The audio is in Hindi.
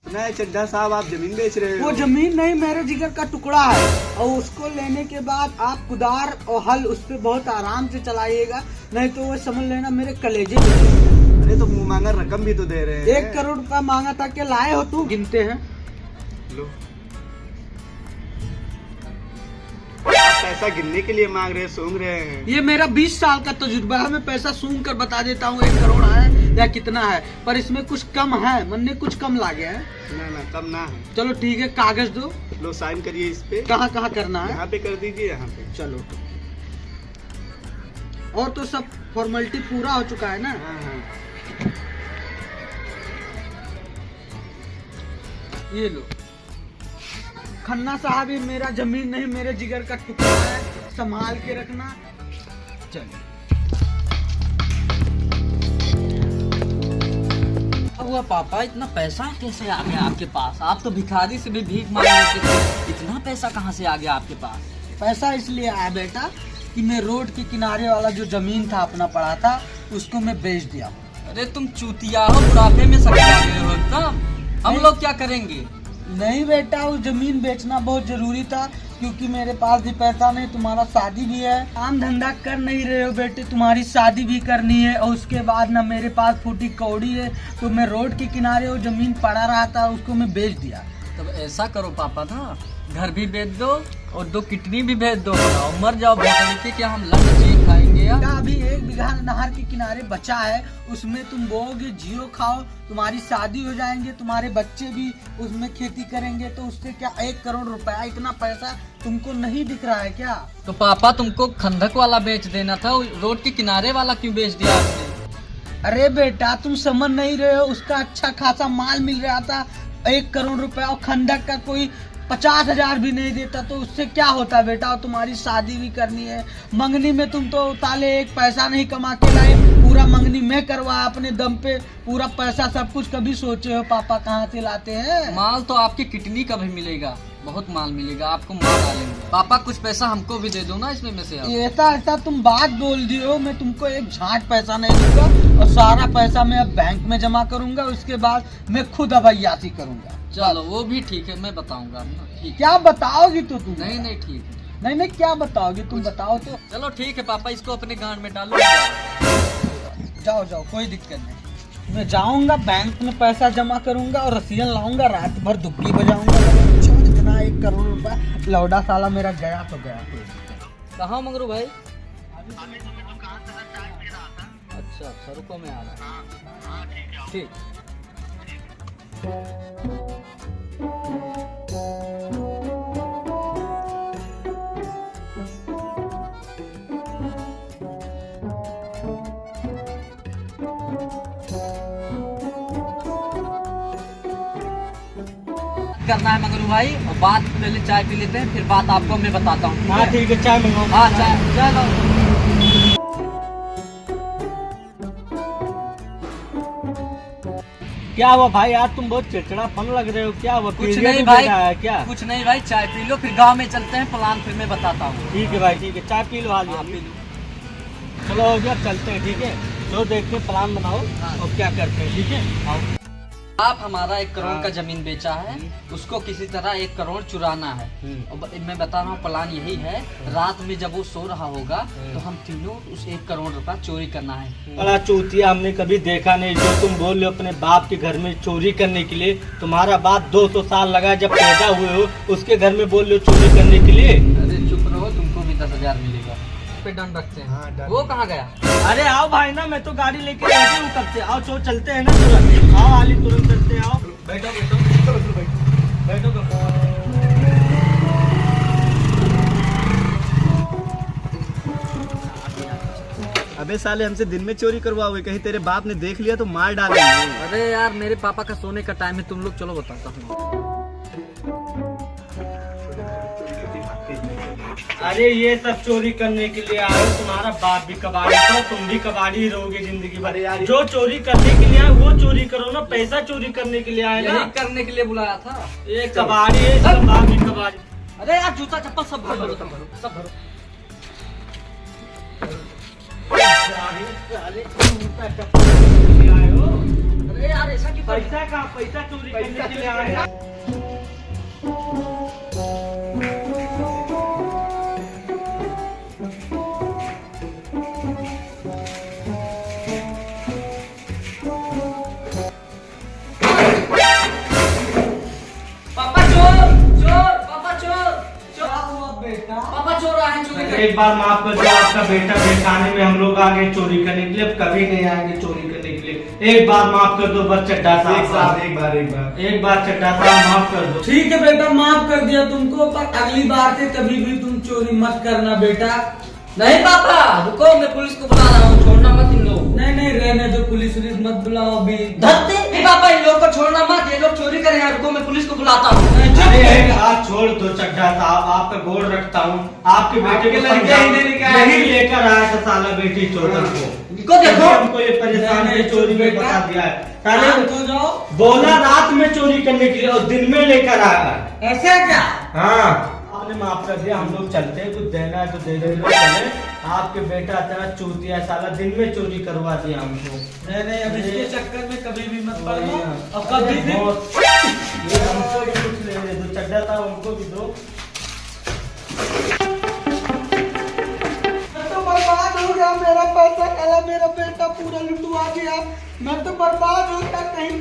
नहीं चड्ढा साहब, आप जमीन बेच रहे हो? वो जमीन नहीं, मेरे जिगर का टुकड़ा है, और उसको लेने के बाद आप कुदार और हल उस पर बहुत आराम से चलाइएगा, नहीं तो वो समझ लेना मेरे कलेजे में। अरे तो मुँह मांगा रकम भी तो दे रहे हैं। 1 करोड़ रुपया मांगा था, क्या लाए हो तू? गिनते हैं। लो, आप पैसा गिनने के लिए मांग रहे हैं, सूंघ रहे हैं। ये मेरा 20 साल का तजुर्बा है, मैं पैसा सूंघ कर बता देता हूँ 1 करोड़ है या कितना है, पर इसमें कुछ कम है, मन कुछ कम ला गया है। ना कम ना है। चलो ठीक है, कागज दो। लो साइन करिए इस पे। कहाँ कहाँ करना है? यहाँ पे कर दीजिए, यहाँ पे। चलो, और तो सब फॉर्मेलिटी पूरा हो चुका है ना? हाँ। ये लो। खन्ना साहब, ये मेरा जमीन नहीं, मेरे जिगर का टुकड़ा है, संभाल के रखना। चलिए। हुआ पापा, इतना पैसा कैसे आ गया आपके पास? आप तो भिखारी से भी भीख मांग लेते थे, इतना पैसा कहाँ से आ गया आपके पास? पैसा इसलिए आया बेटा कि मैं रोड के किनारे वाला जो जमीन था अपना पड़ा था, उसको मैं बेच दिया। अरे तुम चूतिया हो, बुढ़ापे में सब गए हो एकदम। हम लोग क्या करेंगे? नहीं बेटा, वो जमीन बेचना बहुत जरूरी था, क्योंकि मेरे पास भी पैसा नहीं, तुम्हारा शादी भी है, काम धंधा कर नहीं रहे हो बेटे, तुम्हारी शादी भी करनी है, और उसके बाद ना मेरे पास फूटी कौड़ी है, तो मैं रोड के किनारे वो जमीन पड़ा रहा था, उसको मैं बेच दिया। तब ऐसा करो पापा ना, घर भी बेच दो और 2 किडनी भी बेच दो, और मर जाओ भोसड़ी के, क्या हम लंच चीज खाएंगे यार? अभी 1 बीघा नहर के किनारे बचा है, उसमें तुम बोओगे, जियो खाओ, तुम्हारी शादी हो जाएंगे, तुम्हारे बच्चे भी उसमें खेती करेंगे, तो उससे क्या 1 करोड़ रुपया, इतना पैसा तुमको नहीं दिख रहा है क्या? तो पापा तुमको खंडक वाला बेच देना था, रोड के किनारे वाला क्यों बेच दिया आपने? अरे बेटा, तुम समझ नहीं रहे हो, उसका अच्छा खासा माल मिल रहा था, 1 करोड़ रुपया, और खंडक का कोई 50,000 भी नहीं देता, तो उससे क्या होता बेटा? और तुम्हारी शादी भी करनी है, मंगनी में तुम तो ताले 1 पैसा नहीं कमा के लाए, पूरा मंगनी में करवाया अपने दम पे, पूरा पैसा सब कुछ। कभी सोचे हो पापा कहाँ से लाते हैं? माल तो आपकी किडनी का भी मिलेगा, बहुत माल मिलेगा, आपको माल डालेंगे। पापा कुछ पैसा हमको भी दे दो ना इसमें में से। ऐसा तुम बात बोल दी हो, मैं तुमको एक झाट पैसा नहीं दूंगा, और सारा पैसा मैं अब बैंक में जमा करूंगा, उसके बाद मैं खुद अभयासी करूंगा। चलो वो भी ठीक है, मैं बताऊंगा। ठीक, क्या बताओगी तो तुम? नहीं ठीक है। नहीं क्या बताओगी तुम? बताओ तो। चलो ठीक है पापा, इसको अपने गांड में डालो। जाओ, कोई दिक्कत नहीं, मैं जाऊंगा बैंक में पैसा जमा करूंगा, और रसियन लाऊंगा, रात भर दुग्गी बजाऊंगा, इतना 1 करोड़ रुपया लौडा साला मेरा गया तो गया। कहाँ मंगरू भाई? अच्छा, रुको मैं आ रहा हूँ। ठीक। करना है मंगरू भाई, और बात पहले चाय पी लेते हैं, फिर बात आपको मैं बताता हूँ। हाँ ठीक है, चाय मंगाओ। हाँ चाय लो। क्या हुआ भाई, आज तुम बहुत चिड़चिड़ापन लग रहे हो, क्या हुआ? कुछ नहीं भाई, क्या? कुछ नहीं भाई, चाय पी लो, फिर गांव में चलते हैं, प्लान फिर मैं बताता हूँ। ठीक है भाई, ठीक है, चाय पी लो। हाल पी लो। चलो हो गया, चलते हैं। ठीक है, तो देखते हैं, प्लान बनाओ। हाँ। और क्या करते हैं, ठीक है? आओ। आप हमारा 1 करोड़ का जमीन बेचा है, उसको किसी तरह 1 करोड़ चुराना है। और मैं बता रहा हूँ, प्लान यही है, रात में जब वो सो रहा होगा तो हम तीनों उस 1 करोड़ रुपया चोरी करना है। बड़ा चूतिया, हमने कभी देखा नहीं, जो तुम बोल रहे हो अपने बाप के घर में चोरी करने के लिए। तुम्हारा बाप 200 साल लगा जब पैदा हुए हो, उसके घर में बोल रहे हो चोरी करने के लिए? अरे चुप रहो, तुमको भी 10,000 मिलेगा। पे डन रखते हैं। हाँ, डन। वो कहाँ गया? अरे आओ भाई ना, मैं तो गाड़ी लेके रेडी हूँ कब से। आओ चलते हैं ना तुरंत। आओ आली, तुरंत चलते हैं। आओ बैठो बैठो। अबे साले, हमसे दिन में चोरी करवाओगे, कहीं तेरे बाप ने देख लिया तो मार डालेंगे। अरे यार, मेरे पापा का सोने का टाइम है, तुम लोग चलो बताता हूँ। अरे ये सब चोरी करने के लिए आए हो? तुम्हारा बाप भी कबाड़ी था, तुम भी कबाड़ी ही रहोगे जिंदगी भर। यार जो चोरी करने के लिए आए वो चोरी करो ना, पैसा चोरी करने के लिए आए ना? यही करने के लिए बुलाया था। ये कबाड़ी है, इसका बाप भी कबाड़ी। अरे यार, जूता चप्पल सब भरो, सब भरो। आए हो? अरे यार ऐसा क्यों कर- पैसा का पैसा चोरी करने के लिए आए हैं। पापा चोर चोर पापा चोर चोर क्या हुआ बेटा? पापा चोर आए हैं चोरी करने। एक बार माफ कर दो, आपका बेटा बेखाने में हम लोग आ गए चोरी करने के लिए, अब कभी नहीं आएंगे चोरी करने के लिए। एक बार माफ कर दो बस चड्डा साहब, एक बार चड्डा साहब माफ कर दो। ठीक है बेटा, माफ कर दिया तुमको, पर अगली बार से कभी भी तुम चोरी मत करना बेटा। नहीं पापा रुको, मैं पुलिस को बुला रहा हूँ, छोड़ना मत इन लोग। नहीं नहीं, रहने दो, पुलिस वुलिस मत बुलाओ अभी। धत्ते नहीं पापा, इन लोग को छोड़ना मत, ये लोग चोरी करे हैं। रुको मैं पुलिस को बुलाता हूँ। अरे एक हाथ छोड़ दो चड्डा साहब, आपका गोड़ रखता हूँ। आपके बेटे को नहीं लेकर आया था साला बेटी चोर को। इनको देखो हमको ये परेशान है, चोरी में बता दिया है। साले तो जाओ, बोला रात में चोरी करने के लिए और दिन में लेकर आया। ऐसा क्या? हाँ आपने माफ कर दिया, हम लोग चलते हैं, कुछ देना है तो दे दो चले। आपके बेटा तेरा चूतिया साला दिन में चोरी करवा दिया हमको। नहीं नहीं, अब इसके चक्कर में कभी भी मत पड़ना। और और कभी भी ये हमको भी कुछ ले दो, चड्डा था उनको भी दो। मैं तो बर्बाद हो गया, मेरा पैसा काला, मेरा बेटा पूरा लुटवा दिया, मैं तो बर्बाद हो गया कहीं।